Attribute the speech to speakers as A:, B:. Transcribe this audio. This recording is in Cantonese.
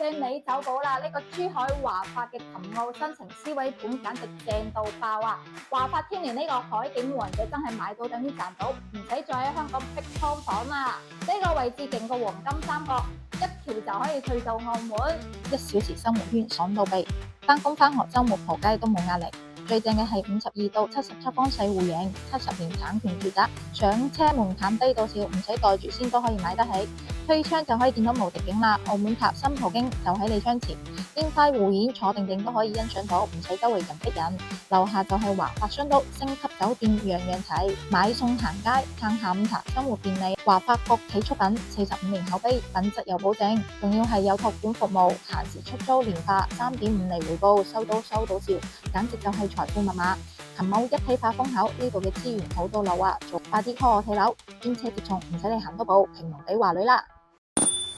A: 對你走寶啦！呢個珠海華發嘅琴澳新城 C 位盤簡直正到爆啊！華發天連呢個海景王者真係買到等於賺到，唔使再喺香港逼劏房啦！呢個位置勁過黃金三角，一條就可以去到澳門，1小時生活圈爽到痹，返工返學週末蒲街都冇壓力。最正嘅係52到77方細戶型，70年產權住宅，上車門檻低到笑，唔使袋住先都可以買得起。推窗就可以見到無敵景啦，澳門塔新葡京就喺你窗前，煙花匯演坐定定都可以欣賞到，唔使周圍人逼人。樓下就係華發商都，星級酒店樣樣齊，買餸行街撐下午茶，生活便利。華發國企出品，45年口碑，品質有保證，仲要係有託管服務，閒時出租年化3.5厘回報，收到笑，簡直就係財富密碼。琴澳一體化風口，呢度嘅資源好到漏啊！快啲 call 我睇樓，兼車接送，唔使你行多步，平民比華女啦！